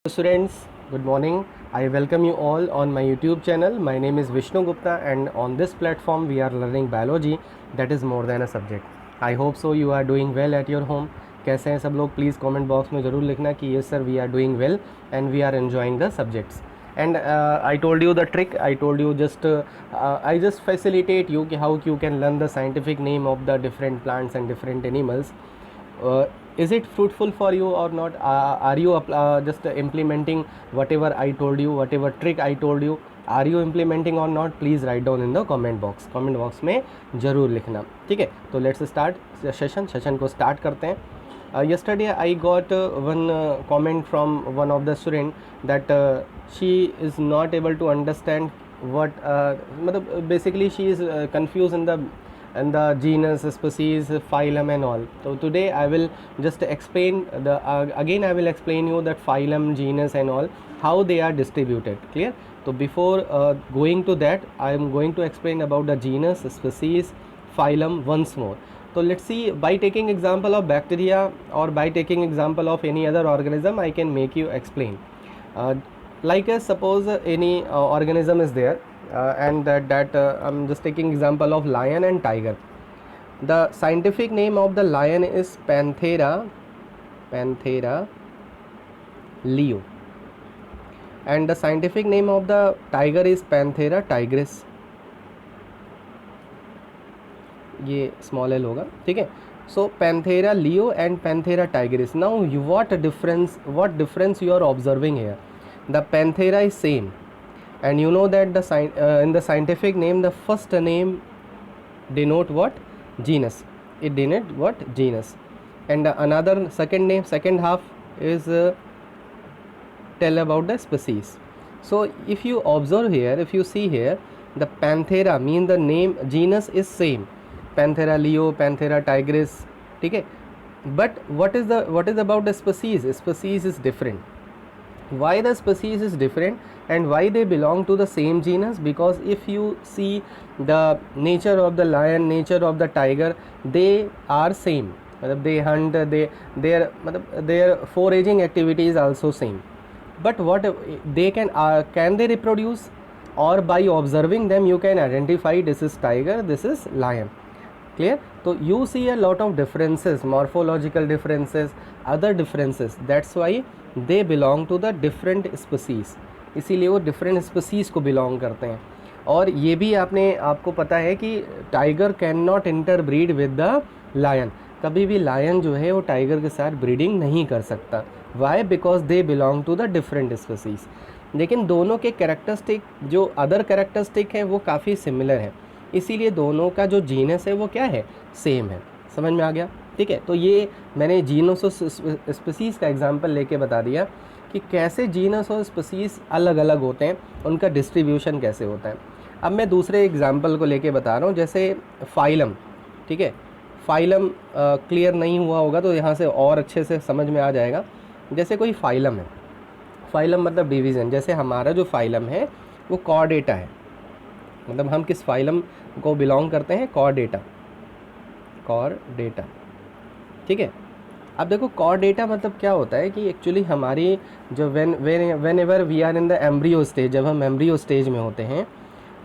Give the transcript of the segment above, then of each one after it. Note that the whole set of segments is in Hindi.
Students, good morning. I welcome you all on my YouTube channel. My name is Vishnu Gupta and on this platform we are learning biology that is more than a subject. I hope so you are doing well at your home. कैसे हैं सब लोग? प्लीज़ कमेंट बॉक्स में ज़रूर लिखना कि yes sir we are doing well and we are enjoying the subjects. And I told you the trick. I told you I just facilitate you कि how you can learn the scientific name of the different plants and different animals. Is it fruitful for you or not? Are you just implementing whatever I told you, whatever trick I told you? Are you implementing or not? Please write down in the comment box. Comment box में ज़रूर लिखना, ठीक है? तो let's start सेशन को start करते हैं. Yesterday I got one comment from one of the student that she is not able to understand what मतलब basically she is confused in the genus, species, phylum and all. So today I will just explain again I will explain you that phylum, genus and all, how they are distributed. Clear? So before going to that, I am going to explain about the genus, species, phylum once more. So let's see, by taking example of bacteria or by taking example of any other organism, I can make you explain. Like suppose any organism is there, and that I'm just taking example of lion and tiger. The scientific name of the lion is Panthera leo, and the scientific name of the tiger is Panthera tigris. ये small l होगा, ठीक है? So Panthera leo and Panthera tigris. Now what difference you are observing here? The Panthera is same, and you know that in the scientific name the first name denote what? Genus. It denote what? Genus. And another second half is tell about the species. So if you observe here, if you see here, the Panthera mean the name genus is same, Panthera leo, Panthera tigris, ठीक है? But what is about the species? Species is different. Why the species is different and why they belong to the same genus? Because if you see the nature of the lion, nature of the tiger, they are same. They hunt, their foraging activity is also same. But what they can they reproduce? Or by observing them you can identify this is tiger, this is lion. Clear? So you see a lot of differences, morphological differences, other differences. That's why they belong to the different species. इसीलिए वो different species को belong करते हैं. और ये भी आपको पता है कि tiger can not interbreed with the lion. कभी भी लायन जो है वो टाइगर के साथ ब्रीडिंग नहीं कर सकता. Why? Because they belong to the different species. लेकिन दोनों के कैरेक्टरिस्टिक जो अदर कैरेक्टरिस्टिक है वो काफ़ी सिमिलर है, इसीलिए दोनों का जो जीनस है वो क्या है? सेम है. समझ में आ गया? ठीक है. तो ये मैंने जीनस और स्पीसीज़ का एग्जांपल लेके बता दिया कि कैसे जीनस और स्पीसीज़ अलग अलग होते हैं, उनका डिस्ट्रीब्यूशन कैसे होता है. अब मैं दूसरे एग्जांपल को लेके बता रहा हूँ, जैसे फाइलम. ठीक है, फाइलम क्लियर नहीं हुआ होगा तो यहाँ से और अच्छे से समझ में आ जाएगा. जैसे कोई फाइलम है, फाइलम मतलब डिवीज़न. जैसे हमारा जो फाइलम है वो कॉर्डेटा है, मतलब हम किस फाइलम को बिलोंग करते हैं? कॉर्डेटा. ठीक है. अब देखो कॉर्डेटा मतलब क्या होता है कि एक्चुअली हमारी जो whenever we are in the embryo stage, जब हम एम्ब्रियो स्टेज में होते हैं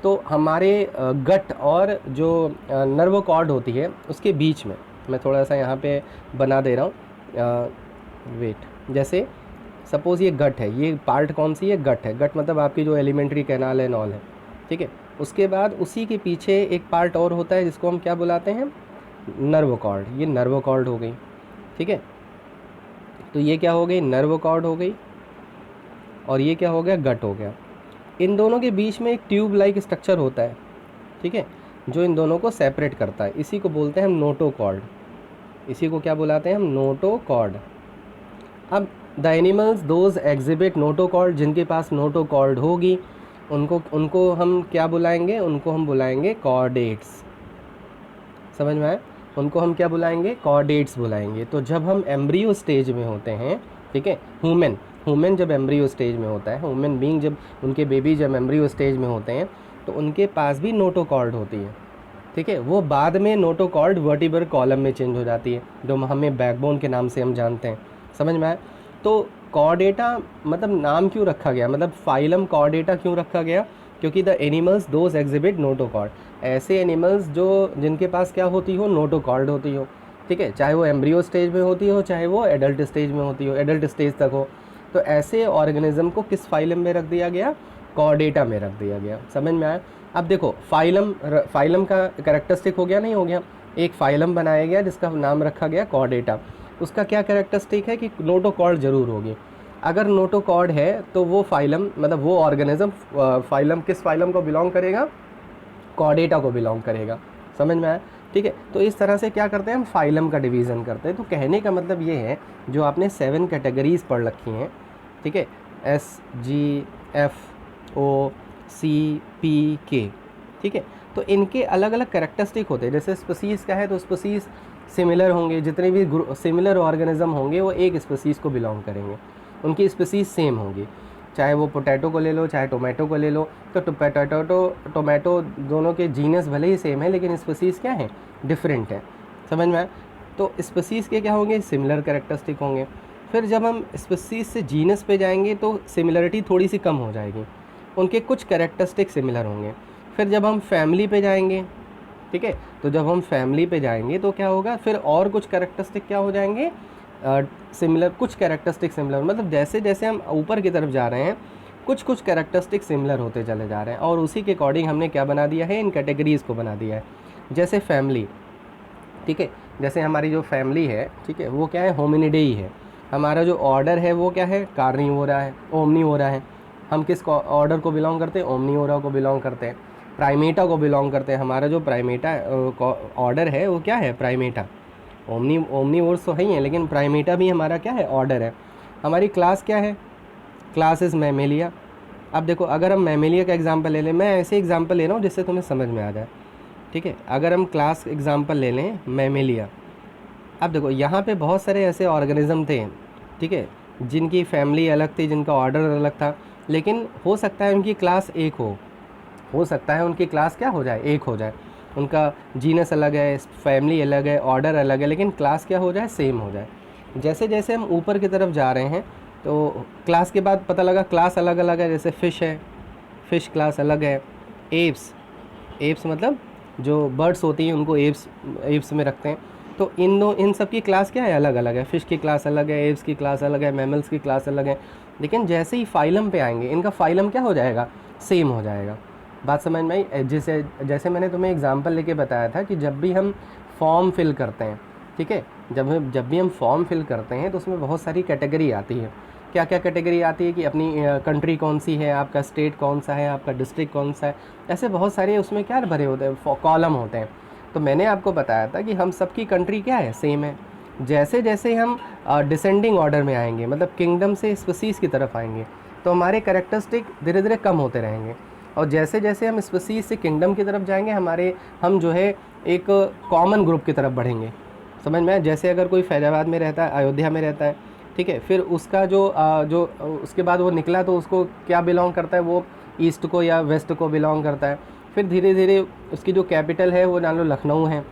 तो हमारे गट और जो नर्व कॉर्ड होती है उसके बीच में, मैं थोड़ा सा यहाँ पे बना दे रहा हूँ, वेट. जैसे सपोज़ ये गट है, ये पार्ट कौन सी है? गट है. गट मतलब आपकी जो एलिमेंट्री कैनाल एंड ऑल है. ठीक है. उसके बाद उसी के पीछे एक पार्ट और होता है जिसको हम क्या बुलाते हैं? Nerve cord. ये नर्व कॉर्ड हो गई. ठीक है. तो ये क्या हो गई? नर्व कॉर्ड हो गई. और ये क्या हो गया? गट हो गया. इन दोनों के बीच में एक ट्यूब लाइक स्ट्रक्चर होता है, ठीक है, जो इन दोनों को सेपरेट करता है. इसी को बोलते हैं हम नोटोकॉर्ड. इसी को क्या बुलाते हैं हम? नोटोकॉर्ड. अब the animals those exhibit notochord, जिनके पास नोटोकॉर्ड होगी उनको हम क्या बुलाएंगे? उनको हम बुलाएंगे कॉर्डेट्स. समझ में आया? उनको हम क्या बुलाएंगे? कॉर्डेट्स बुलाएंगे. तो जब हम एम्ब्रियो स्टेज में होते हैं, ठीक है, ह्यूमन जब एम्ब्रियो स्टेज में होता है, ह्यूमन बीइंग जब उनके बेबी जब एम्ब्रियो स्टेज में होते हैं तो उनके पास भी नोटोकॉर्ड होती है. ठीक है. वो बाद में नोटोकॉर्ड वर्टिब्रल कॉलम में चेंज हो जाती है, जो हमें बैकबोन के नाम से हम जानते हैं. समझ में आया? तो कॉर्डेटा मतलब नाम क्यों रखा गया, मतलब फाइलम कॉर्डेटा क्यों रखा गया, क्योंकि the animals those exhibit notochord, ऐसे एनिमल्स जो जिनके पास क्या होती हो, नोटोकॉर्ड होती हो, ठीक है, चाहे वो एम्ब्रियो स्टेज में होती हो चाहे वो एडल्ट स्टेज में होती हो, एडल्ट स्टेज तक हो, तो ऐसे ऑर्गेनिज्म को किस फाइलम में रख दिया गया, कॉर्डेटा में रख दिया गया। समझ में आया। अब देखो फाइलम का कैरेक्टरिस्टिक हो गया नहीं हो गया, एक फाइलम बनाया गया जिसका नाम रखा गया कॉर्डेटा, उसका क्या कैरेक्टरिस्टिक है कि नोटोकॉर्ड जरूर होगी। अगर नोटोकॉर्ड है तो वो फाइलम मतलब वो ऑर्गेनिज्म फाइलम किस फाइलम को बिलोंग करेगा, कॉर्डेटा को बिलोंग करेगा। समझ में आया, ठीक है। तो इस तरह से क्या करते हैं हम, फाइलम का डिवीज़न करते हैं। तो कहने का मतलब ये है, जो आपने 7 कैटेगरीज पढ़ रखी हैं, ठीक है, SGFOCPK, ठीक है, तो इनके अलग अलग कैरेक्टरिस्टिक होते हैं। जैसे स्पीसीज़ का है तो स्पीसीज़ सिमिलर होंगे, जितने भी सिमिलर ऑर्गेनिज्म होंगे वो एक स्पीसीज़ को बिलोंग करेंगे, उनकी स्पीसीज़ सेम होगी। चाहे वो पोटैटो को ले लो चाहे टोमेटो को ले लो, तो टोमेटो दोनों के जीनस भले ही सेम है लेकिन स्पीसीज़ क्या है, डिफरेंट है। समझ में आया। तो स्पीसीज़ के क्या होंगे, सिमिलर कैरेक्टरिस्टिक होंगे। फिर जब हम स्पीसीज़ से जीनस पे जाएंगे तो सिमिलरिटी थोड़ी सी कम हो जाएगी, उनके कुछ कैरेक्टरिस्टिक सिमिलर होंगे। फिर जब हम फैमिली पे जाएंगे, ठीक है, तो जब हम फैमिली पे जाएंगे तो क्या होगा, फिर और कुछ कैरेक्टरिस्टिक क्या हो जाएंगे, सिमिलर, कुछ कैरेक्टरिस्टिक सिमिलर, मतलब जैसे जैसे हम ऊपर की तरफ जा रहे हैं कुछ कुछ कैरेक्टरिस्टिक सिमिलर होते चले जा रहे हैं, और उसी के अकॉर्डिंग हमने क्या बना दिया है, इन कैटेगरीज़ को बना दिया है। जैसे फैमिली, ठीक है, जैसे हमारी जो फैमिली है, ठीक है, वो क्या है, होमिनिडेई है। हमारा जो ऑर्डर है वो क्या है, कार्निवोरा है, ओमनीवोरा है। हम किस ऑर्डर को बिलोंग करते हैं, ओमनीवोरा को बिलोंग करते हैं। प्राइमेटा को बिलोंग करते हैं, हमारा जो प्राइमेटा ऑर्डर है वो क्या है, प्राइमेटा। ओमनीवोर्स तो है ही है लेकिन प्राइमेटा भी हमारा क्या है, ऑर्डर है। हमारी क्लास क्या है, क्लास इज़ मैमेलिया। अब देखो अगर हम मैमेलिया का एग्जांपल ले लें, मैं ऐसे एग्जांपल ले रहा हूँ जिससे तुम्हें समझ में आ जाए, ठीक है। अगर हम क्लास एग्जांपल ले लें मैमेलिया, अब देखो यहाँ पे बहुत सारे ऐसे ऑर्गेनिज्म थे, ठीक है, जिनकी फैमिली अलग थी, जिनका ऑर्डर अलग था, लेकिन हो सकता है उनकी क्लास एक हो सकता है उनकी क्लास क्या हो जाए, एक हो जाए। उनका जीनस अलग है, फैमिली अलग है, ऑर्डर अलग है, लेकिन क्लास क्या हो जाए, सेम हो जाए। जैसे जैसे हम ऊपर की तरफ जा रहे हैं तो क्लास के बाद पता लगा क्लास अलग अलग है। जैसे फ़िश है, फ़िश क्लास अलग है। एप्स मतलब जो बर्ड्स होती हैं उनको एप्स में रखते हैं। तो इन सब की क्लास क्या है, अलग अलग है। फ़िश की क्लास अलग है, एप्स की क्लास अलग है, मैमल्स की क्लास अलग है। लेकिन जैसे ही फाइलम पे आएंगे इनका फाइलम क्या हो जाएगा, सेम हो जाएगा। बात समझ में आई। जैसे मैंने तुम्हें एग्जांपल लेके बताया था कि जब भी हम फॉर्म फिल करते हैं, ठीक है, जब भी हम फॉर्म फिल करते हैं तो उसमें बहुत सारी कैटेगरी आती है। क्या क्या कैटेगरी आती है कि अपनी कंट्री कौन सी है, आपका स्टेट कौन सा है, आपका डिस्ट्रिक्ट कौन सा है, ऐसे बहुत सारे उसमें क्या भरे होते हैं, कॉलम होते हैं। तो मैंने आपको बताया था कि हम सबकी कंट्री क्या है, सेम है। जैसे जैसे हम डिसेंडिंग ऑर्डर में आएंगे, मतलब किंगडम से स्पीसीज़ की तरफ आएंगे, तो हमारे कैरेक्टरिस्टिक धीरे धीरे कम होते रहेंगे। और जैसे जैसे हम स्पीसीज़ से किंगडम की तरफ जाएंगे हम जो है एक कॉमन ग्रुप की तरफ बढ़ेंगे। समझ में आया। जैसे अगर कोई फैजाबाद में रहता है, अयोध्या में रहता है, ठीक है, फिर उसका जो उसके बाद वो निकला तो उसको क्या बिलोंग करता है, वो ईस्ट को या वेस्ट को बिलोंग करता है। फिर धीरे धीरे उसकी जो कैपिटल है वो मान लो लखनऊ है।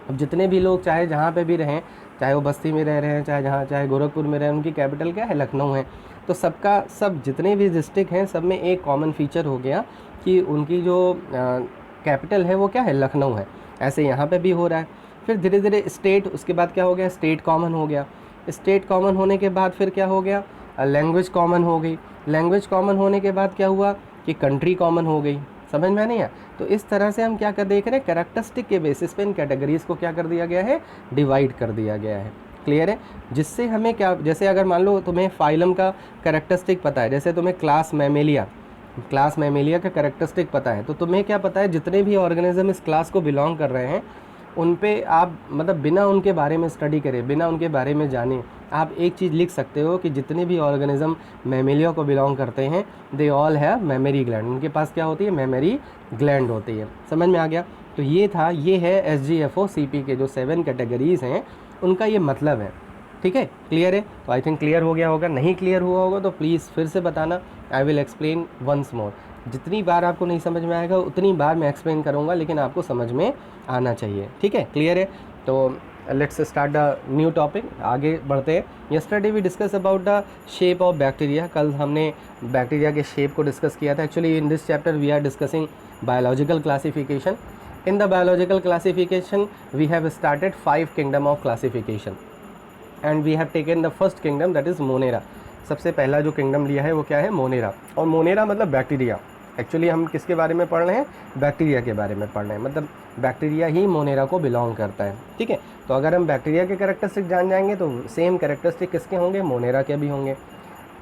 अब जितने भी लोग चाहे जहाँ पे भी रहें, चाहे वो बस्ती में रह रहे हैं चाहे गोरखपुर में रहें, उनकी कैपिटल क्या है, लखनऊ है। तो सब जितने भी डिस्ट्रिक्ट हैं सब में एक कॉमन फीचर हो गया कि उनकी जो कैपिटल है वो क्या है, लखनऊ है। ऐसे यहाँ पे भी हो रहा है। फिर धीरे धीरे स्टेट, उसके बाद क्या हो गया, स्टेट कॉमन हो गया। स्टेट कॉमन होने के बाद फिर क्या हो गया, लैंग्वेज कॉमन हो गई। लैंग्वेज कॉमन होने के बाद क्या हुआ कि कंट्री कॉमन हो गई। समझ में नहीं आया। तो इस तरह से हम क्या कर देख रहे हैं, कैरेक्टरिस्टिक के बेसिस पे इन कैटेगरीज को क्या कर दिया गया है, डिवाइड कर दिया गया है। क्लियर है। जिससे हमें क्या, जैसे अगर मान लो तुम्हें फाइलम का कैरेक्टरिस्टिक पता है, जैसे तुम्हें क्लास मैमेलिया का कैरेक्टरिस्टिक पता है, तो तुम्हें क्या पता है, जितने भी ऑर्गेनिज्म इस क्लास को बिलोंग कर रहे हैं उन पे आप मतलब बिना उनके बारे में स्टडी करे, बिना उनके बारे में जाने, आप एक चीज़ लिख सकते हो कि जितने भी ऑर्गेनिज्म मैमेलिया को बिलोंग करते हैं, they all have memory gland. उनके पास क्या होती है, मेमोरी ग्लैंड होती है। समझ में आ गया। तो ये है SGFOCP के जो 7 कैटेगरीज़ हैं, उनका ये मतलब है। ठीक है, क्लियर है। तो आई थिंक क्लियर हो गया होगा। नहीं क्लियर हुआ होगा तो प्लीज़ फिर से बताना, I will explain once more. जितनी बार आपको नहीं समझ में आएगा उतनी बार मैं एक्सप्लेन करूँगा, लेकिन आपको समझ में आना चाहिए। ठीक है, क्लियर है। तो let's start the new topic, आगे बढ़ते हैं। Yesterday we discuss about the shape of bacteria, कल हमने बैक्टीरिया के शेप को डिस्कस किया था। Actually in this chapter we are discussing biological classification. In the biological classification we have started 5 kingdom of classification and we have taken the first kingdom that is Monera. सबसे पहला जो किंगडम लिया है वो क्या है? मोनेरा। और मोनेरा मतलब बैक्टीरिया। एक्चुअली हम किसके बारे में पढ़ रहे हैं? बैक्टीरिया के बारे में पढ़ रहे हैं, मतलब बैक्टीरिया ही मोनेरा को बिलोंग करता है। ठीक है, तो अगर हम बैक्टीरिया के कैरेक्टरिस्टिक जान जाएंगे तो सेम कैरेक्टरिस्टिक किसके होंगे? मोनेरा के भी होंगे।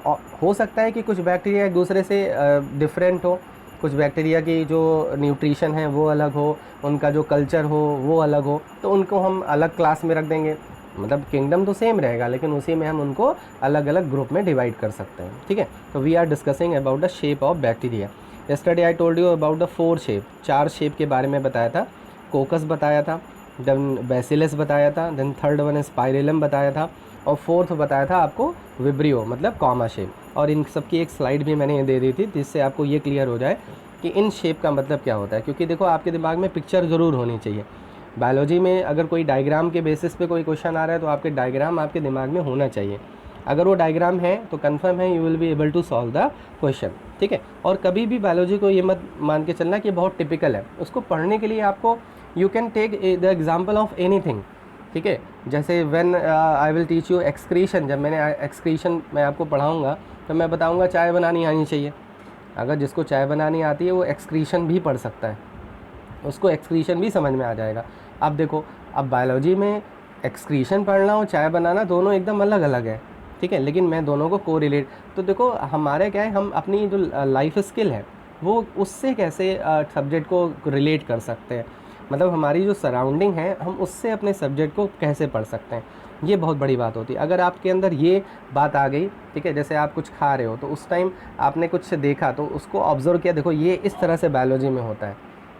और हो सकता है कि कुछ बैक्टीरिया एक दूसरे से डिफरेंट हो, कुछ बैक्टीरिया की जो न्यूट्रिशन है वो अलग हो, उनका जो कल्चर हो वो अलग हो, तो उनको हम अलग क्लास में रख देंगे। मतलब किंगडम तो सेम रहेगा लेकिन उसी में हम उनको अलग अलग ग्रुप में डिवाइड कर सकते हैं। ठीक है, तो we are discussing about the shape of bacteria. Yesterday I told you about the 4 shape, 4 shape के बारे में बताया था। कोकस बताया था, देन बैसिलस बताया था, देन थर्ड वन स्पाइरेलम बताया था, और फोर्थ बताया था आपको विब्रियो मतलब कॉमा शेप। और इन सब की एक स्लाइड भी मैंने दे दी थी जिससे आपको ये क्लियर हो जाए कि इन शेप का मतलब क्या होता है। क्योंकि देखो आपके दिमाग में पिक्चर ज़रूर होनी चाहिए। बायोलॉजी में अगर कोई डायग्राम के बेसिस पे कोई क्वेश्चन आ रहा है तो आपके डायग्राम आपके दिमाग में होना चाहिए। अगर वो डायग्राम है तो कंफर्म है you will be able to solve the question. ठीक है, और कभी भी बायोलॉजी को ये मत मान के चलना कि बहुत टिपिकल है। उसको पढ़ने के लिए आपको you can take the example of anything. ठीक है, जैसे when I will teach you excretion, जब मैंने एक्सक्रीशन मैं आपको पढ़ाऊँगा तो मैं बताऊँगा चाय बनानी आनी चाहिए। अगर जिसको चाय बनानी आती है वो एक्सक्रीशन भी पढ़ सकता है, उसको एक्सक्रीशन भी समझ में आ जाएगा। अब देखो, अब बायोलॉजी में एक्सक्रीशन पढ़ना और चाय बनाना दोनों एकदम अलग अलग है। ठीक है, लेकिन मैं दोनों को कोरिलेट, तो देखो हमारे क्या है, हम अपनी जो लाइफ स्किल है वो उससे कैसे सब्जेक्ट को रिलेट कर सकते हैं। मतलब हमारी जो सराउंडिंग है हम उससे अपने सब्जेक्ट को कैसे पढ़ सकते हैं, ये बहुत बड़ी बात होती है। अगर आपके अंदर ये बात आ गई, ठीक है, जैसे आप कुछ खा रहे हो तो उस टाइम आपने कुछ देखा तो उसको ऑब्जर्व किया, देखो ये इस तरह से बायोलॉजी में होता है।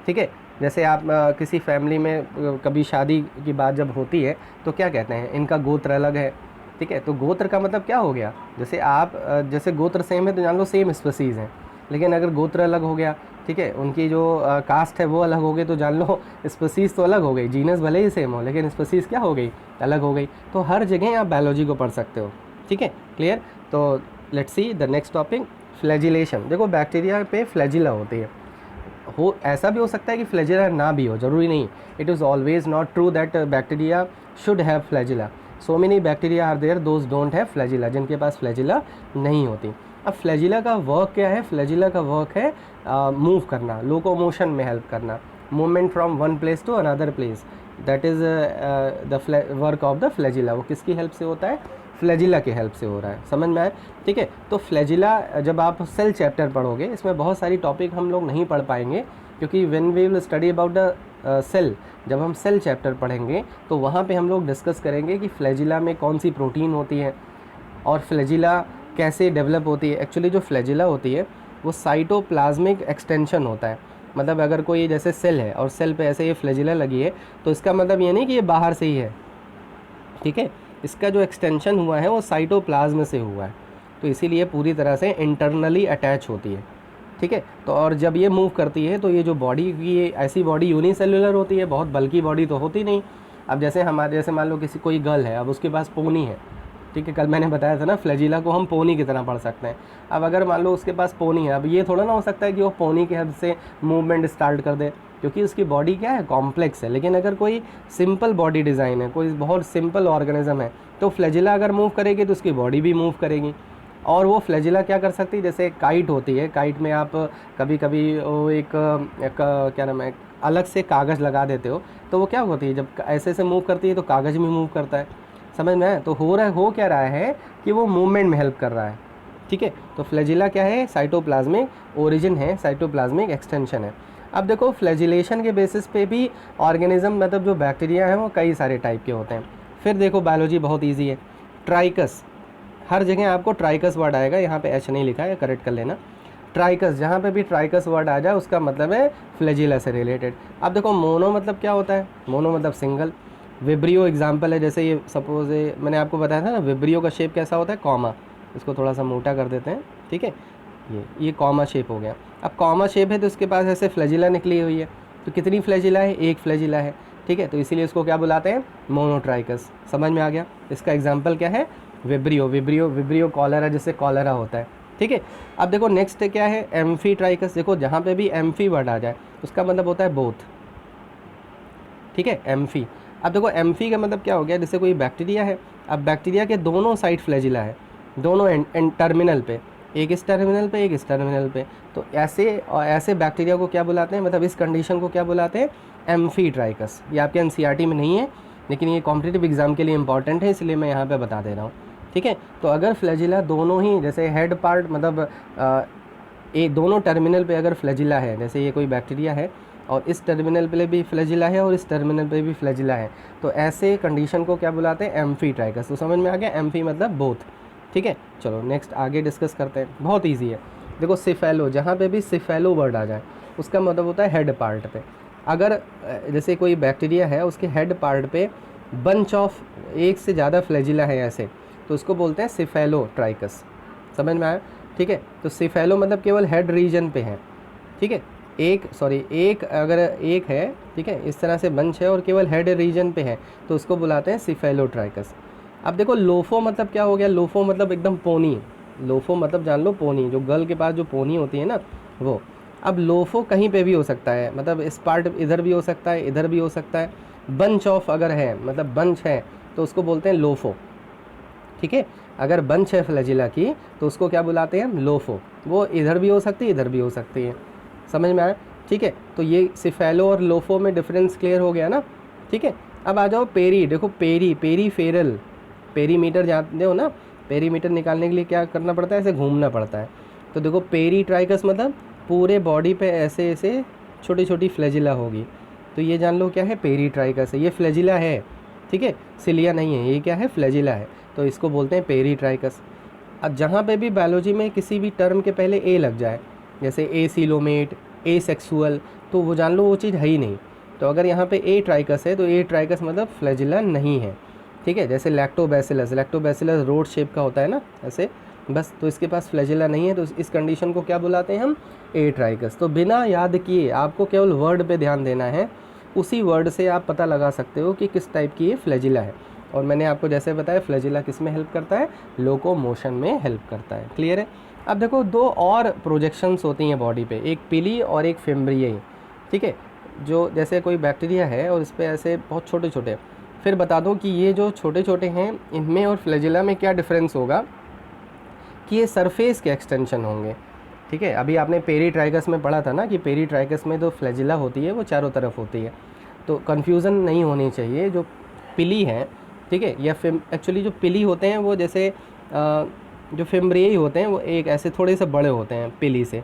ठीक है, जैसे आप किसी फैमिली में कभी शादी की बात जब होती है तो क्या कहते हैं, इनका गोत्र अलग है। ठीक है, तो गोत्र का मतलब क्या हो गया, जैसे आप जैसे गोत्र सेम है तो जान लो सेम स्पीसीज़ हैं। लेकिन अगर गोत्र अलग हो गया, ठीक है, उनकी जो कास्ट है वो अलग हो गई तो जान लो स्पीसीज़ तो अलग हो गई। जीनस भले ही सेम हो लेकिन स्पीसीज़ क्या हो गई, अलग हो गई। तो हर जगह आप बायोलॉजी को पढ़ सकते हो। ठीक है, क्लियर। तो let's see the next topic, flagellation. देखो बैक्टीरिया पे फ्लैजिला होती है, हो ऐसा भी हो सकता है कि फ्लैजिला ना भी हो, ज़रूरी नहीं। It is always not true that bacteria should have flagella. So many bacteria are there those don't have flagella, जिनके पास फ्लैजिला नहीं होती। अब फ्लैजिला का वर्क क्या है? फ्लैजिला का वर्क है मूव करना, लोकोमोशन में हेल्प करना, movement from one place to another place, that is the work of the flagella. वो किसकी हेल्प से होता है? फ्लैजिला की हेल्प से हो रहा है। समझ में आए? ठीक है, तो फ्लैजिला जब आप सेल चैप्टर पढ़ोगे, इसमें बहुत सारी टॉपिक हम लोग नहीं पढ़ पाएंगे क्योंकि when we will study about the cell, जब हम सेल चैप्टर पढ़ेंगे तो वहाँ पे हम लोग डिस्कस करेंगे कि फ्लैजिला में कौन सी प्रोटीन होती है और फ्लैजिला कैसे डेवलप होती है। एक्चुअली जो फ्लैजिला होती है वो साइटोप्लाज्मिक एक्सटेंशन होता है। मतलब अगर कोई जैसे सेल है और सेल पे ऐसे ये फ्लैजिला लगी है तो इसका मतलब ये नहीं कि ये बाहर से ही है। ठीक है, इसका जो एक्सटेंशन हुआ है वो साइटोप्लाज्म से हुआ है, तो इसीलिए पूरी तरह से इंटरनली अटैच होती है। ठीक है, तो और जब ये मूव करती है तो ये जो बॉडी की ऐसी बॉडी यूनिसेलुलर होती है, बहुत बल्कि बॉडी तो होती नहीं। अब जैसे हमारे जैसे मान लो किसी कोई गर्ल है, अब उसके पास पोनी है। ठीक है, कल मैंने बताया था ना फ्लैजिला को हम पोनी की तरह पढ़ सकते हैं। अब अगर मान लो उसके पास पोनी है, अब ये थोड़ा ना हो सकता है कि वो पोनी के हद से मूवमेंट स्टार्ट कर दे, क्योंकि उसकी बॉडी क्या है, कॉम्प्लेक्स है। लेकिन अगर कोई सिंपल बॉडी डिज़ाइन है, कोई बहुत सिंपल ऑर्गेनिज्म है, तो फ्लैजिला अगर मूव करेगी तो उसकी बॉडी भी मूव करेगी। और वो फ्लैजिला क्या कर सकती है, जैसे काइट होती है, काइट में आप कभी कभी वो एक क्या नाम है, अलग से कागज़ लगा देते हो तो वो क्या होती है, जब ऐसे से मूव करती है तो कागज़ भी मूव करता है। समझ में आया? तो हो क्या रहा है कि वो मूवमेंट में हेल्प कर रहा है। ठीक है, तो फ्लैजिला क्या है, साइटोप्लाज्मिक ओरिजिन है, साइटोप्लाज्मिक एक्सटेंशन है। अब देखो फ्लैजिलेशन के बेसिस पे भी ऑर्गेनिज्म, मतलब जो बैक्टीरिया हैं वो कई सारे टाइप के होते हैं। फिर देखो बायोलॉजी बहुत ईजी है, ट्राइकस, हर जगह आपको ट्राइकस वर्ड आएगा, यहाँ पे एच नहीं लिखा है, करेक्ट कर लेना। ट्राइकस, जहाँ पे भी ट्राइकस वर्ड आ जाए उसका मतलब है फ्लैजिला से रिलेटेड। अब देखो मोनो मतलब क्या होता है, मोनो मतलब सिंगल। विब्रियो एग्जाम्पल है, जैसे ये सपोज मैंने आपको बताया था ना विब्रियो का शेप कैसा होता है, कॉमा। इसको थोड़ा सा मोटा कर देते हैं। ठीक है, ये कॉमा शेप हो गया। अब कॉमा शेप है तो इसके पास ऐसे फ्लैजिला निकली हुई है, तो कितनी फ्लैजिला है, एक फ्लैजिला है। ठीक है, तो इसीलिए इसको क्या बुलाते हैं, मोनोट्राइकस। समझ में आ गया। इसका एग्जाम्पल क्या है, विब्रियो, विब्रियो विब्रियो कॉलरा, जिससे कॉलरा होता है। ठीक है, अब देखो नेक्स्ट क्या है, एम्फीट्राइकस। देखो जहाँ पे भी एम्फी वर्ड आ जाए उसका मतलब होता है बोथ। ठीक है, एम्फी। अब देखो एम्फी का मतलब क्या हो गया, जैसे कोई बैक्टीरिया है, अब बैक्टीरिया के दोनों साइड फ्लैजिला है, दोनों एंड टर्मिनल पे, एक इस टर्मिनल पे एक इस टर्मिनल पे, तो ऐसे बैक्टीरिया को क्या बुलाते हैं, मतलब इस कंडीशन को क्या बुलाते हैं, एम्फीट्राइकस। ये आपके एनसीईआरटी में नहीं है, लेकिन ये कॉम्पिटिटिव एग्जाम के लिए इंपॉर्टेंट है, इसलिए मैं यहाँ पे बता दे रहा हूँ। ठीक है, तो अगर फ्लैजिला दोनों ही, जैसे हेड पार्ट मतलब दोनों टर्मिनल पे अगर फ्लैजिला है, जैसे ये कोई बैक्टीरिया है और इस टर्मिनल पे भी फ्लैजिला है और इस टर्मिनल पे भी फ्लैजिला है, तो ऐसे कंडीशन को क्या बुलाते हैं, एम्फीट्राइकस। तो समझ में आ गया, एम्फी मतलब बोथ। ठीक है, चलो नेक्स्ट आगे डिस्कस करते हैं, बहुत ईजी है। देखो सिफेलो, जहाँ पे भी सिफेलो वर्ड आ जाए उसका मतलब होता है हेड पार्ट पे। अगर जैसे कोई बैक्टीरिया है उसके हेड पार्ट पे बंच ऑफ एक से ज़्यादा फ्लैजिला है ऐसे, तो उसको बोलते हैं सिफेलोट्राइकस। समझ में आया। ठीक है, तो सिफेलो मतलब केवल हेड रीजन पे है। ठीक है, एक अगर एक है, ठीक है, इस तरह से बंच है और केवल हेड रीजन पे है, तो उसको बुलाते हैं सिफेलोट्राइकस। अब देखो लोफो मतलब क्या हो गया, लोफो मतलब एकदम पोनी, लोफो मतलब जान लो पोनी, जो गर्ल के पास जो पोनी होती है ना वो। अब लोफो कहीं पे भी हो सकता है, मतलब इस पार्ट इधर भी हो सकता है, इधर भी हो सकता है। बंच ऑफ अगर है, मतलब बंच है, तो उसको बोलते हैं लोफो। ठीक है, अगर बंच है फ्लैजिला की तो उसको क्या बुलाते हैं, लोफो। वो इधर भी हो सकती है, इधर भी हो सकती है। समझ में आया। ठीक है, तो ये सिफेलो और लोफो में डिफरेंस क्लियर हो गया ना। ठीक है, अब आ जाओ पेरी। देखो पेरीफेरल, पेरीमीटर जानते हो ना, पेरीमीटर निकालने के लिए क्या करना पड़ता है, ऐसे घूमना पड़ता है। तो देखो पेरीट्राइकस मतलब पूरे बॉडी पे ऐसे ऐसे छोटी छोटी फ्लैजिला होगी, तो ये जान लो क्या है, पेरीट्राइकस है। ये फ्लैजिला है, ठीक है, सिलिया नहीं है, ये क्या है, फ्लैजिला है, तो इसको बोलते हैं पेरीट्राइकस। अब जहाँ पे भी बायोलॉजी में किसी भी टर्म के पहले ए लग जाए, जैसे ए सीलोमेट, ए सेक्सुअल, तो वो जान लो वो चीज़ है ही नहीं। तो अगर यहाँ पे ए ट्राइकस है तो ए ट्राइकस मतलब फ्लैजिला नहीं है। ठीक है, जैसे लैक्टोबैसिलस, लैक्टोबैसिलस रोड शेप का होता है ना ऐसे, बस, तो इसके पास फ्लैजिला नहीं है, तो इस कंडीशन को क्या बुलाते हैं हम, ए ट्राइकस। तो बिना याद किए आपको केवल वर्ड पे ध्यान देना है, उसी वर्ड से आप पता लगा सकते हो कि किस टाइप की ये फ्लैजिला है। और मैंने आपको जैसे बताया फ्लैजिला किस में हेल्प करता है, लोकोमोशन में हेल्प करता है। क्लियर है। अब देखो दो और प्रोजेक्शंस होती हैं बॉडी पे, एक पिली और एक फिम्ब्रियाई। ठीक है, जो जैसे कोई बैक्टीरिया है और इस पर ऐसे बहुत छोटे छोटे, फिर बता दो कि ये जो छोटे छोटे हैं इनमें और फ्लैजिला में क्या डिफरेंस होगा, कि ये सरफेस के एक्सटेंशन होंगे। ठीक है, अभी आपने पेरीट्राइकस में पढ़ा था ना कि पेरीट्राइकस में जो फ्लैजिला होती है वो चारों तरफ होती है, तो कन्फ्यूज़न नहीं होनी चाहिए। जो पिली है, ठीक है, या एक्चुअली जो पिली होते हैं वो जैसे जो फिम्ब्रियाई होते हैं वो एक ऐसे थोड़े से बड़े होते हैं पिली से,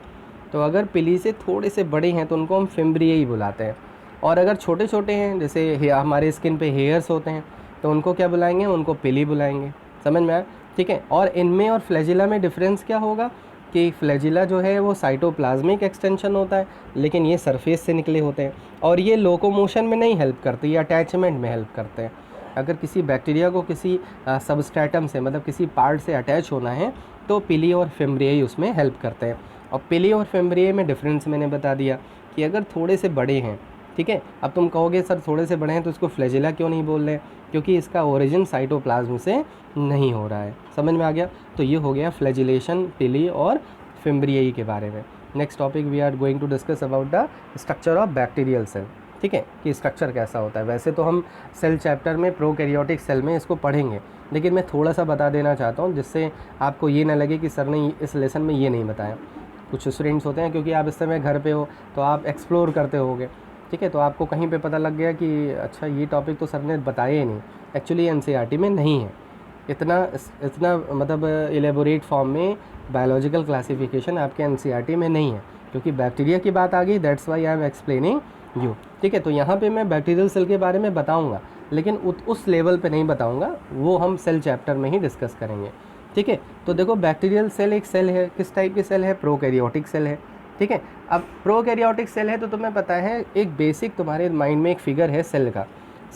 तो अगर पिली से थोड़े से बड़े हैं तो उनको हम फिम्ब्रियाई बुलाते हैं। और अगर छोटे छोटे हैं, जैसे हमारे स्किन पे हेयर्स होते हैं, तो उनको क्या बुलाएंगे, उनको पिली बुलाएंगे। समझ में आया। ठीक है, और इनमें और फ्लैजिला में डिफरेंस क्या होगा, कि फ्लैजिला जो है वो साइटोप्लाज्मिक एक्सटेंशन होता है, लेकिन ये सरफेस से निकले होते हैं, और ये लोकोमोशन में नहीं हेल्प करते, ये अटैचमेंट में हेल्प करते हैं। अगर किसी बैक्टीरिया को किसी सबस्ट्रेटम से, मतलब किसी पार्ट से अटैच होना है, तो पिली और फिम्ब्रियाई उसमें हेल्प करते हैं। और पिली और फिम्ब्रियाई में डिफरेंस मैंने बता दिया कि अगर थोड़े से बड़े हैं, ठीक है, अब तुम कहोगे सर थोड़े से बड़े हैं तो इसको फ्लैजिला क्यों नहीं बोल रहे, क्योंकि इसका ओरिजिन साइटोप्लाज्म से नहीं हो रहा है। समझ में आ गया। तो ये हो गया फ्लैजिलेशन, पिली और फिम्ब्रियाई के बारे में। Next topic we are going to discuss about the structure of bacterial cell. ठीक है, कि स्ट्रक्चर कैसा होता है। वैसे तो हम सेल चैप्टर में प्रोकैरियोटिक सेल में इसको पढ़ेंगे, लेकिन मैं थोड़ा सा बता देना चाहता हूँ जिससे आपको ये ना लगे कि सर ने इस लेसन में ये नहीं बताया। कुछ स्टूडेंट्स होते हैं, क्योंकि आप इस समय घर पे हो तो आप एक्सप्लोर करते होगे, ठीक है, तो आपको कहीं पे पता लग गया कि अच्छा ये टॉपिक तो सर ने बताया ही नहीं। एक्चुअली एनसीईआरटी में नहीं है इतना मतलब एलेबोरेट फॉर्म में बायोलॉजिकल क्लासिफिकेशन आपके एनसीईआरटी में नहीं है, क्योंकि बैक्टीरिया की बात आ गई, that's why I am explaining you. ठीक है, तो यहाँ पे मैं बैक्टीरियल सेल के बारे में बताऊँगा, लेकिन उस लेवल पे नहीं बताऊँगा, वो हम सेल चैप्टर में ही डिस्कस करेंगे। ठीक है, तो देखो बैक्टीरियल सेल एक सेल है, किस टाइप की सेल है, प्रोकैरियोटिक सेल है। ठीक है, अब प्रोकैरियोटिक सेल है तो तुम्हें पता है, एक बेसिक तुम्हारे माइंड में एक फिगर है सेल का।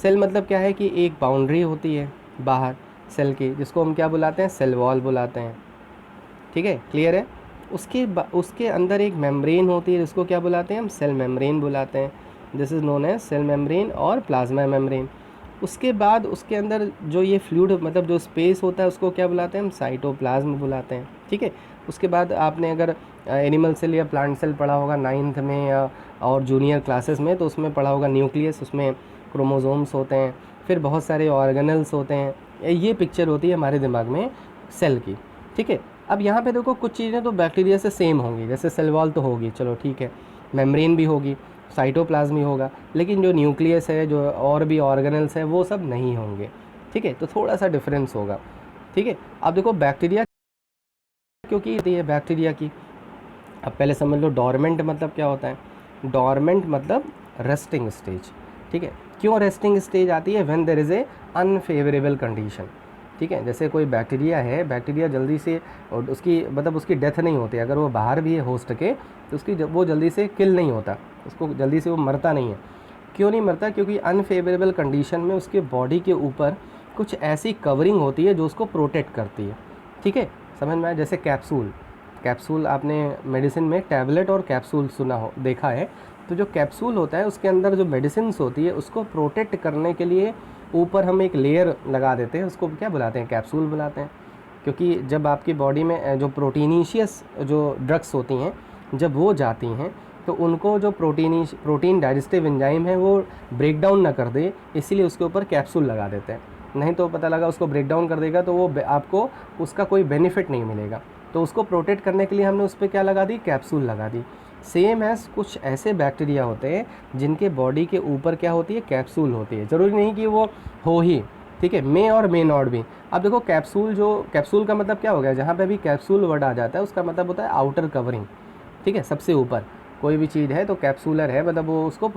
सेल मतलब क्या है कि एक बाउंड्री होती है बाहर सेल की, जिसको हम क्या बुलाते हैं, सेल वॉल बुलाते हैं। ठीक है, क्लियर है। उसके अंदर एक मेम्ब्रेन होती है जिसको क्या बुलाते हैं हम, सेल मेम्ब्रेन बुलाते हैं। This is known as cell membrane और प्लाज्मा मेम्ब्रेन। उसके बाद उसके अंदर जो ये फ्लूइड मतलब जो स्पेस होता है उसको क्या बुलाते हैं हम, साइटोप्लाज्म बुलाते हैं, ठीक है। उसके बाद आपने अगर एनिमल सेल या प्लांट सेल पढ़ा होगा 9th में या और जूनियर क्लासेस में, तो उसमें पढ़ा होगा न्यूक्लियस, उसमें क्रोमोसोम्स होते हैं, फिर बहुत सारे ऑर्गेनल्स होते हैं। ये पिक्चर होती है हमारे दिमाग में सेल की, ठीक है। अब यहाँ पे देखो कुछ चीज़ें तो बैक्टीरिया से सेम होंगी, जैसे सेल वॉल तो होगी, चलो ठीक है, मेम्ब्रेन भी होगी, साइटोप्लाज्म ही होगा, लेकिन जो न्यूक्लियस है, जो और भी ऑर्गेनल्स हैं, वो सब नहीं होंगे, ठीक है। तो थोड़ा सा डिफरेंस होगा, ठीक है। अब देखो बैक्टीरिया क्योंकि ये है बैक्टीरिया की, अब पहले समझ लो डोरमेंट मतलब क्या होता है। डोरमेंट मतलब रेस्टिंग स्टेज, ठीक है। क्यों रेस्टिंग स्टेज आती है, when there is a unfavourable condition, ठीक है। जैसे कोई बैक्टीरिया है, बैक्टीरिया जल्दी से और उसकी मतलब उसकी डेथ नहीं होती, अगर वो बाहर भी है होस्ट के तो उसकी वो जल्दी से किल नहीं होता, उसको जल्दी से वो मरता नहीं है। क्यों नहीं मरता, क्योंकि अनफेवरेबल कंडीशन में उसके बॉडी के ऊपर कुछ ऐसी कवरिंग होती है जो उसको प्रोटेक्ट करती है, ठीक है। समझ में आया, जैसे कैप्सूल, कैप्सूल आपने मेडिसिन में टैबलेट और कैप्सूल सुना हो, देखा है, तो जो कैप्सूल होता है उसके अंदर जो मेडिसिन होती है उसको प्रोटेक्ट करने के लिए ऊपर हम एक लेयर लगा देते हैं, उसको क्या बुलाते हैं, कैप्सूल बुलाते हैं। क्योंकि जब आपकी बॉडी में जो प्रोटीनीशियस जो ड्रग्स होती हैं जब वो जाती हैं तो उनको जो प्रोटीन डाइजेस्टिव एंजाइम है वो ब्रेक डाउन ना कर दे, इसीलिए उसके ऊपर कैप्सूल लगा देते हैं। नहीं तो पता लगा उसको ब्रेक डाउन कर देगा तो वो आपको उसका कोई बेनिफिट नहीं मिलेगा, तो उसको प्रोटेक्ट करने के लिए हमने उस पर क्या लगा दी, कैप्सूल लगा दी। सेम एज कुछ ऐसे बैक्टीरिया होते हैं जिनके बॉडी के ऊपर क्या होती है, कैप्सूल होती है। ज़रूरी नहीं कि वो हो ही, ठीक है, मे और मे नॉट भी। अब देखो कैप्सूल, जो कैप्सूल का मतलब क्या हो गया, जहाँ पे भी कैप्सूल वर्ड आ जाता है उसका मतलब होता है आउटर कवरिंग, ठीक है। सबसे ऊपर कोई भी चीज़ है तो कैप्सूलर है, मतलब वो उसको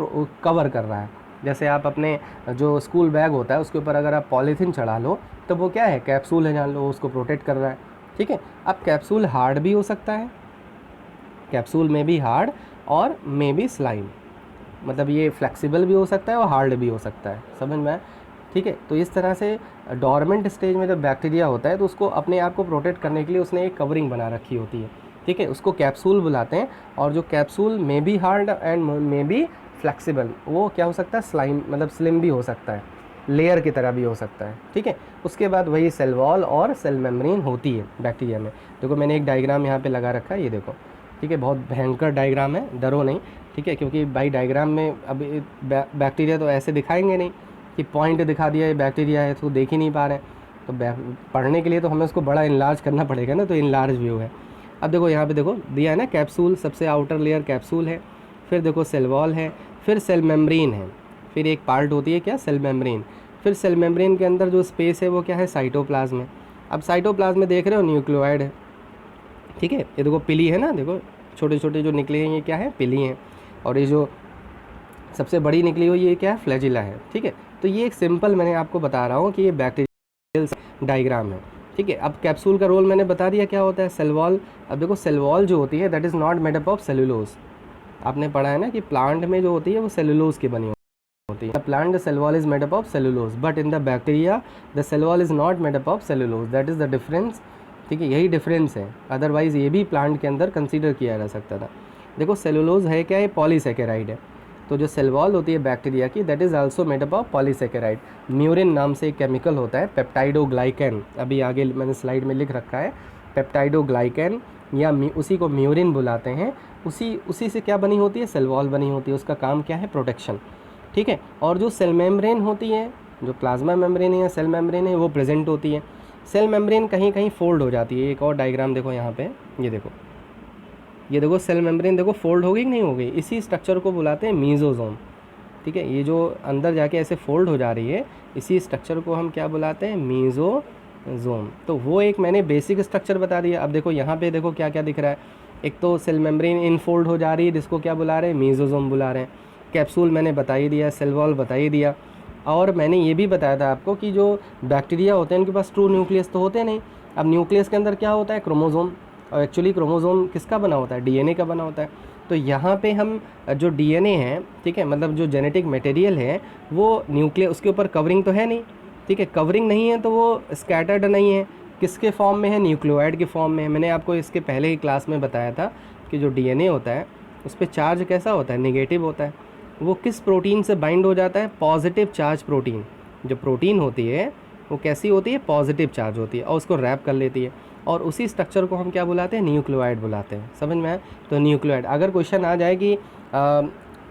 कवर कर रहा है। जैसे आप अपने जो स्कूल बैग होता है उसके ऊपर अगर आप पॉलीथीन चढ़ा लो तो वो क्या है, कैप्सूल है, जान लो, उसको प्रोटेक्ट कर रहा है, ठीक है। अब कैप्सूल हार्ड भी हो सकता है, कैप्सूल में भी हार्ड और में भी स्लाइम, मतलब ये फ्लेक्सिबल भी हो सकता है और हार्ड भी हो सकता है, समझ में आया, ठीक है। तो इस तरह से डोरमेंट स्टेज में जब बैक्टीरिया होता है तो उसको अपने आप को प्रोटेक्ट करने के लिए उसने एक कवरिंग बना रखी होती है, ठीक है, उसको कैप्सूल बुलाते हैं। और जो कैप्सूल में भी हार्ड एंड में भी फ्लेक्सिबल, वो क्या हो सकता है, स्लाइम मतलब स्लिम भी हो सकता है, लेयर की तरह भी हो सकता है, ठीक है। उसके बाद वही सेल वॉल और सेल मेम्ब्रेन होती है बैक्टीरिया में। देखो मैंने एक डायग्राम यहाँ पे लगा रखा है, ये देखो, ठीक है, बहुत भयंकर डायग्राम है, डरो नहीं, ठीक है, क्योंकि भाई डायग्राम में अब बैक्टीरिया तो ऐसे दिखाएंगे नहीं कि पॉइंट दिखा दिया ये बैक्टीरिया है तो देख ही नहीं पा रहे हैं, तो पढ़ने के लिए तो हमें उसको बड़ा इनलार्ज करना पड़ेगा ना, तो इनलार्ज व्यू है। अब देखो यहाँ पे देखो दिया है ना, कैप्सूल सबसे आउटर लेयर कैप्सूल है, फिर देखो सेल वॉल है, फिर सेल मेम्ब्रेन है, फिर एक पार्ट होती है क्या, सेल मेम्ब्रेन, फिर सेल मेम्ब्रेन के अंदर जो स्पेस है वो क्या है, साइटोप्लाज्म है। अब साइटोप्लाज्म में देख रहे हो न्यूक्लियोइड है, ठीक है, ये देखो पिली है ना, देखो छोटे छोटे जो निकले हैं ये क्या है, पिली हैं, और ये जो सबसे बड़ी निकली हुई ये क्या है, फ्लैजिला है, ठीक है। तो ये एक सिंपल मैंने आपको बता रहा हूँ कि ये बैक्टीरियल डायग्राम है, ठीक है। अब कैप्सूल का रोल मैंने बता दिया क्या होता है, सेल वॉल। अब देखो सेल वॉल जो होती है that is not made up of cellulose, आपने पढ़ा है ना कि प्लांट में जो होती है वो सेलुलोज की बनी होती है। The plant the cell wall is made up of cellulose, but in the bacteria the cell wall is not made up of cellulose, that is the difference, ठीक है, यही डिफरेंस है। अदरवाइज़ ये भी प्लांट के अंदर कंसीडर किया जा सकता था। देखो सेलुलोज है क्या, ये पॉलीसेकेराइड है, तो जो सेल वॉल होती है बैक्टीरिया की that is also made up of polysaccharide. Murein नाम से एक केमिकल होता है, पेप्टाइडोग्लाइकैन, अभी आगे मैंने स्लाइड में लिख रखा है, पेप्टाइडोग्लाइकैन या उसी को म्यूरिन बुलाते हैं। उसी से क्या बनी होती है, सेल वॉल बनी होती है, उसका काम क्या है, प्रोटेक्शन, ठीक है। और जो सेल मेम्ब्रेन होती है, जो प्लाज्मा मेम्ब्रेन है या सेल मेम्ब्रेन है, वो प्रेजेंट होती है। सेल मेम्ब्रेन कहीं कहीं फोल्ड हो जाती है, एक और डायग्राम देखो यहाँ पे, ये देखो सेल मेम्ब्रेन देखो फोल्ड हो गई कि नहीं हो गई, इसी स्ट्रक्चर को बुलाते हैं मीजोजोम, ठीक है। ये जो अंदर जाके ऐसे फोल्ड हो जा रही है इसी स्ट्रक्चर को हम क्या बुलाते हैं, मीजोजोम। तो वो एक मैंने बेसिक स्ट्रक्चर बता दिया। अब देखो यहाँ पे देखो क्या क्या दिख रहा है, एक तो सेल मेम्ब्रेन इनफोल्ड हो जा रही है जिसको क्या बुला रहे हैं, मीजोजोम बुला रहे हैं। कैप्सूल मैंने बता ही दिया, सेल वॉल बता ही दिया, और मैंने ये भी बताया था आपको कि जो बैक्टीरिया होते हैं उनके पास ट्रू न्यूक्लियस तो होते नहीं। अब न्यूक्लियस के अंदर क्या होता है, क्रोमोजोम, और एक्चुअली क्रोमोजोम किसका बना होता है, डीएनए का बना होता है। तो यहाँ पे हम जो डीएनए है, ठीक है, मतलब जो जेनेटिक मटेरियल है वो न्यूक्लियस, उसके ऊपर कवरिंग तो है नहीं, ठीक है, कवरिंग नहीं है तो वो स्कैटर्ड नहीं है, किसके फॉर्म में है, न्यूक्लियोइड के फॉर्म में है। मैंने आपको इसके पहले ही क्लास में बताया था कि जो डीएनए होता है उस पर चार्ज कैसा होता है, नेगेटिव होता है, वो किस प्रोटीन से बाइंड हो जाता है? Positive charge protein. जो प्रोटीन होती है वो कैसी होती है? पॉजिटिव चार्ज होती है और उसको रैप कर लेती है, और उसी स्ट्रक्चर को हम क्या बुलाते हैं? न्यूक्लियोइड बुलाते हैं। समझ में आया? तो न्यूक्लियोइड, अगर क्वेश्चन आ जाए कि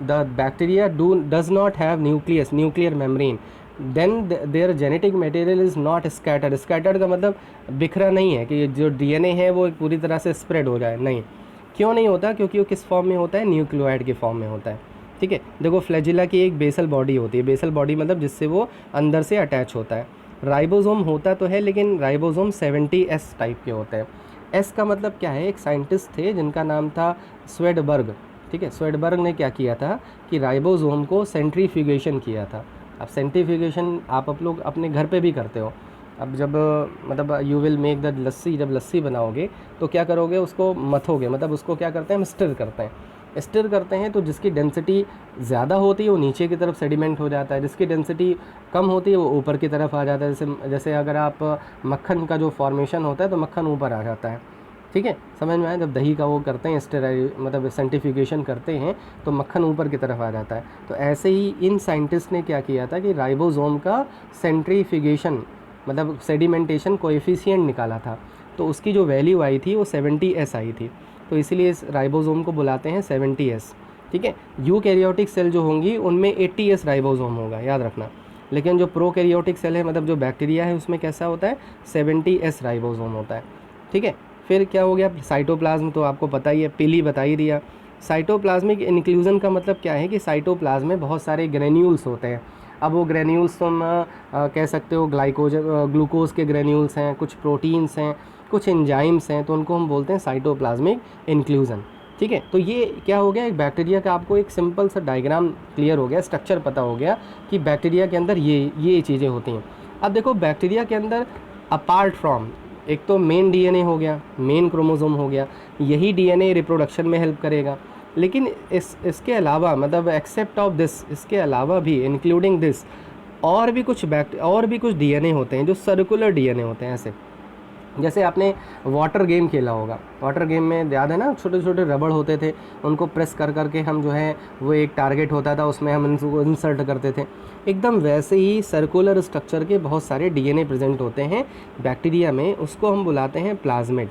the bacteria does not have nucleus, nuclear membrane, then their genetic material is not scattered. Scattered का मतलब बिखरा नहीं है कि जो डीएनए है वो पूरी तरह से स्प्रेड हो जाए, नहीं। क्यों नहीं होता? क्योंकि वो किस फॉर्म में होता है? न्यूक्लियोइड के फॉर्म में होता है। ठीक है, देखो फ्लैजिला की एक बेसल बॉडी होती है, बेसल बॉडी मतलब जिससे वो अंदर से अटैच होता है। राइबोसोम होता तो है, लेकिन राइबोसोम 70S टाइप के होते हैं। एस का मतलब क्या है? एक साइंटिस्ट थे जिनका नाम था स्वेडबर्ग। ठीक है, स्वेडबर्ग ने क्या किया था कि राइबोसोम को सेंट्रीफ्यूगेशन किया था। अब सेंट्रीफ्यूगेशन आप लोग अपने घर पे भी करते हो। अब जब मतलब यू विल मेक द लस्सी, जब लस्सी बनाओगे तो क्या करोगे? उसको मथोगे, मतलब उसको क्या करते हैं? हम स्टिर करते हैं। स्टिर करते हैं तो जिसकी डेंसिटी ज़्यादा होती है वो नीचे की तरफ सेडिमेंट हो जाता है, जिसकी डेंसिटी कम होती है वो ऊपर की तरफ आ जाता है। जैसे अगर आप मक्खन का जो फॉर्मेशन होता है तो मक्खन ऊपर आ जाता है। ठीक है, समझ में आया? जब दही का वो करते हैं स्टेराइल मतलब सेंट्रीफ्यूगेशन करते हैं तो मक्खन ऊपर की तरफ आ जाता है। तो ऐसे ही इन साइंटिस्ट ने क्या किया था कि राइबोसोम का सेंट्रीफ्यूगेशन मतलब सेडिमेंटेशन कोएफिशिएंट निकाला था, तो उसकी जो वैल्यू आई थी वो 70S आई थी। तो इसीलिए इस राइबोसोम को बुलाते हैं 70S। ठीक है, यूकैरियोटिक सेल जो होंगी उनमें 80S राइबोसोम होगा, याद रखना। लेकिन जो प्रोकैरियोटिक सेल है मतलब जो बैक्टीरिया है उसमें कैसा होता है? 70S राइबोसोम होता है। ठीक है, फिर क्या हो गया? साइटोप्लाज्म तो आपको पता ही है, पिली बता ही दिया। साइटोप्लाज्मिक इंक्लूजन का मतलब क्या है कि साइटोप्लाज्म में बहुत सारे ग्रेन्यूल्स होते हैं। अब वो ग्रेन्यूल्स तुम कह सकते हो ग्लूकोज के ग्रेन्यूल्स हैं, कुछ प्रोटीन्स हैं, कुछ एंजाइम्स हैं, तो उनको हम बोलते हैं साइटोप्लाज्मिक इंक्लूजन। ठीक है, तो ये क्या हो गया? एक बैक्टीरिया का आपको एक सिंपल सा डायग्राम क्लियर हो गया, स्ट्रक्चर पता हो गया कि बैक्टीरिया के अंदर ये चीज़ें होती हैं। अब देखो बैक्टीरिया के अंदर अपार्ट फ्रॉम, एक तो मेन डीएनए हो गया, मेन क्रोमोसोम हो गया, यही डीएनए रिप्रोडक्शन में हेल्प करेगा। लेकिन इसके अलावा मतलब एक्सेप्ट ऑफ दिस, इसके अलावा भी इंक्लूडिंग दिस और भी कुछ डीएनए होते हैं जो सर्कुलर डीएनए होते हैं। ऐसे जैसे आपने वाटर गेम खेला होगा, वाटर गेम में याद है ना, छोटे छोटे रबड़ होते थे, उनको प्रेस कर करके हम जो है वो एक टारगेट होता था उसमें हम उनको इंसर्ट करते थे। एकदम वैसे ही सर्कुलर स्ट्रक्चर के बहुत सारे डीएनए प्रेजेंट होते हैं बैक्टीरिया में, उसको हम बुलाते हैं प्लाज्मिड।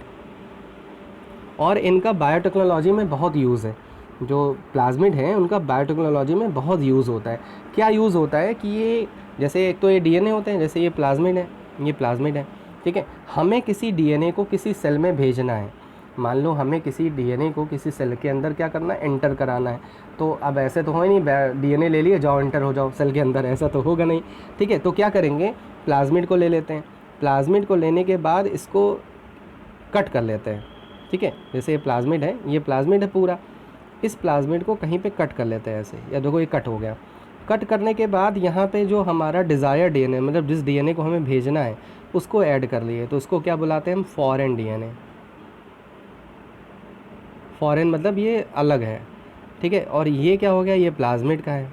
और इनका बायोटेक्नोलॉजी में बहुत यूज़ है। जो प्लाज्मिड हैं उनका बायोटेक्नोलॉजी में बहुत यूज़ होता है। क्या यूज़ होता है कि ये जैसे एक तो ये डीएनए होते हैं, जैसे ये प्लाज्मिड है, ये प्लाज्मिड है। ठीक है, हमें किसी डीएनए को किसी सेल में भेजना है, मान लो हमें किसी डीएनए को किसी सेल के अंदर क्या करना है? एंटर कराना है। तो अब ऐसे तो हो ही नहीं डीएनए ले लिए जाओ एंटर हो जाओ सेल के अंदर, ऐसा तो होगा नहीं। ठीक है, तो क्या करेंगे? प्लाज्मिड को ले लेते हैं। प्लाज्मिड को लेने के बाद इसको कट कर लेते हैं। ठीक है, जैसे ये प्लाज्मिड है, ये प्लाज्मिड है पूरा, इस प्लाज्मिड को कहीं पे कट कर लेते हैं ऐसे, या देखो ये कट हो गया। कट करने के बाद यहाँ पे जो हमारा डिज़ायर डीएनए मतलब जिस डीएनए को हमें भेजना है उसको ऐड कर लिए, तो उसको क्या बुलाते हैं हम? Foreign DNA. फॉरेन मतलब ये अलग है। ठीक है, और ये क्या हो गया? ये प्लाज्मिड का है।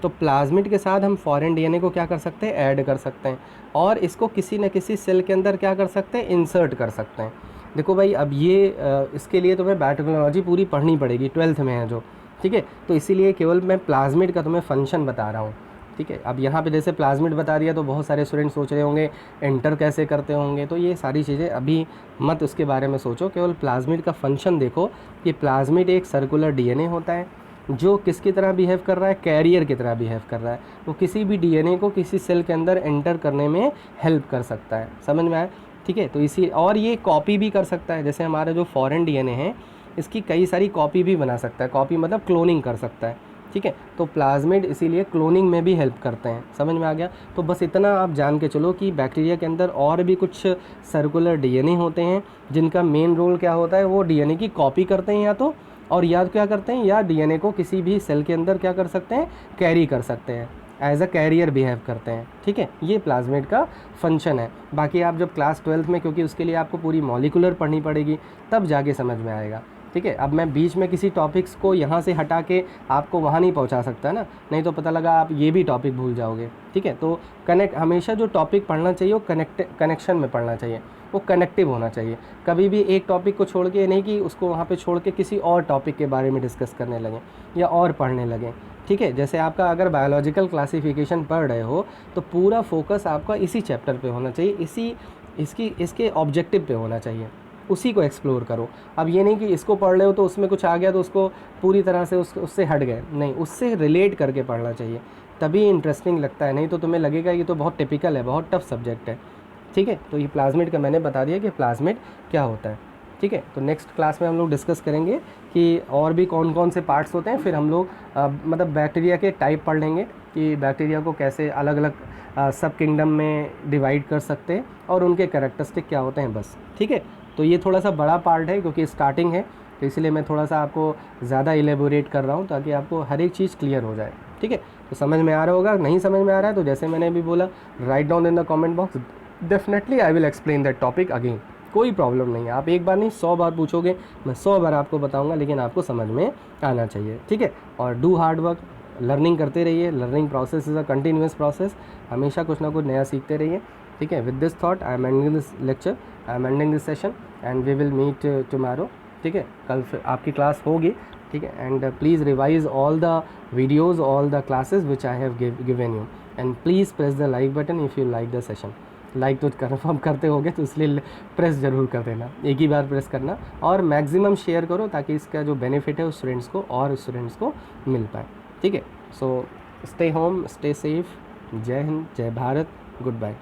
तो प्लाज्मिड के साथ हम फॉरेन डीएनए को क्या कर सकते हैं? ऐड कर सकते हैं, और इसको किसी न किसी सेल के अंदर क्या कर सकते हैं? इंसर्ट कर सकते हैं। देखो भाई, अब ये इसके लिए तुम्हें बायोटेक्नोलॉजी पूरी पढ़नी पड़ेगी, 12th में है जो। ठीक है, तो इसीलिए केवल मैं प्लाज्मिड का तुम्हें फंक्शन बता रहा हूँ। ठीक है, अब यहाँ पे जैसे प्लाज्मिड बता दिया तो बहुत सारे स्टूडेंट सोच रहे होंगे एंटर कैसे करते होंगे, तो ये सारी चीज़ें अभी मत उसके बारे में सोचो, केवल प्लाज्मिड का फंक्शन देखो कि प्लाज्मिड एक सर्कुलर डीएनए होता है जो किसकी तरह बिहेव कर रहा है? कैरियर की तरह बिहेव कर रहा है। वो किसी भी डीएनए को किसी सेल के अंदर एंटर करने में हेल्प कर सकता है। समझ में आया? ठीक है, तो इसी और ये कॉपी भी कर सकता है, जैसे हमारा जो फॉरेन डीएनए है इसकी कई सारी कॉपी भी बना सकता है। कॉपी मतलब क्लोनिंग कर सकता है। ठीक है, तो प्लाज्मिड इसीलिए क्लोनिंग में भी हेल्प करते हैं। समझ में आ गया? तो बस इतना आप जान के चलो कि बैक्टीरिया के अंदर और भी कुछ सर्कुलर डीएनए होते हैं जिनका मेन रोल क्या होता है? वो डीएनए की कॉपी करते हैं, या तो और याद क्या करते हैं, या डीएनए को किसी भी सेल के अंदर क्या कर सकते हैं? कैरी कर सकते हैं, एज अ कैरियर बिहेव करते हैं। ठीक है, ये प्लाज्मिड का फंक्शन है। बाकी आप जब क्लास 12th में, क्योंकि उसके लिए आपको पूरी मॉलिकुलर पढ़नी पड़ेगी, तब जाके समझ में आएगा। ठीक है। अब मैं बीच में किसी टॉपिक्स को यहाँ से हटा के आपको वहाँ नहीं पहुँचा सकता ना, नहीं तो पता लगा आप ये भी टॉपिक भूल जाओगे, ठीक है। तो हमेशा जो टॉपिक पढ़ना चाहिए वो कनेक्शन में पढ़ना चाहिए, वो कनेक्टिव होना चाहिए। कभी भी एक टॉपिक को छोड़ के नहीं कि उसको वहाँ पे छोड़ के किसी और टॉपिक के बारे में डिस्कस करने लगें या और पढ़ने लगें, ठीक है। जैसे आपका अगर बायोलॉजिकल क्लासिफिकेशन पढ़ रहे हो तो पूरा फोकस आपका इसी चैप्टर पे होना चाहिए, इसके ऑब्जेक्टिव पे होना चाहिए, उसी को एक्सप्लोर करो। अब ये नहीं कि इसको पढ़ रहे हो तो उसमें कुछ आ गया तो उसको पूरी तरह से उससे हट गए, नहीं, उससे रिलेट करके पढ़ना चाहिए, तभी इंटरेस्टिंग लगता है। नहीं तो तुम्हें लगेगा ये तो बहुत टिपिकल है, बहुत टफ सब्जेक्ट है, ठीक है। तो ये प्लाज्मिड का मैंने बता दिया कि प्लाज्मिड क्या होता है, ठीक है। तो नेक्स्ट क्लास में हम लोग डिस्कस करेंगे कि और भी कौन कौन से पार्ट्स होते हैं। फिर हम लोग मतलब बैक्टीरिया के टाइप पढ़ लेंगे कि बैक्टीरिया को कैसे अलग अलग सब किंगडम में डिवाइड कर सकते हैं और उनके कैरेक्टरिस्टिक क्या होते हैं, बस, ठीक है। तो ये थोड़ा सा बड़ा पार्ट है क्योंकि स्टार्टिंग है, तो इसलिए मैं थोड़ा सा आपको ज़्यादा इलेबोरेट कर रहा हूँ ताकि आपको हर एक चीज़ क्लियर हो जाए, ठीक है। तो समझ में आ रहा होगा, नहीं समझ में आ रहा है तो जैसे मैंने अभी बोला, write down in the comment box, definitely I will explain that topic again, कोई प्रॉब्लम नहीं है। आप एक बार नहीं 100 बार पूछोगे, मैं 100 बार आपको बताऊंगा, लेकिन आपको समझ में आना चाहिए, ठीक है। और डू हार्ड वर्क, लर्निंग करते रहिए, learning process is a continuous process, हमेशा कुछ ना कुछ नया सीखते रहिए, ठीक है। With this thought I am ending this lecture, I am ending this session and we will meet tomorrow, ठीक है। कल फिर आपकी क्लास होगी, ठीक है। And please revise all the videos, all the classes which I have given you, and please press the like button if you like the session. Like तो कन्फर्म करते होगे तो इसलिए प्रेस ज़रूर कर देना, एक ही बार प्रेस करना, और मैक्सिमम शेयर करो ताकि इसका जो बेनिफिट है उस स्टूडेंट्स को और स्टूडेंट्स को मिल पाए, ठीक है। So stay home, stay safe, जय हिंद, जय भारत, गुड बाय।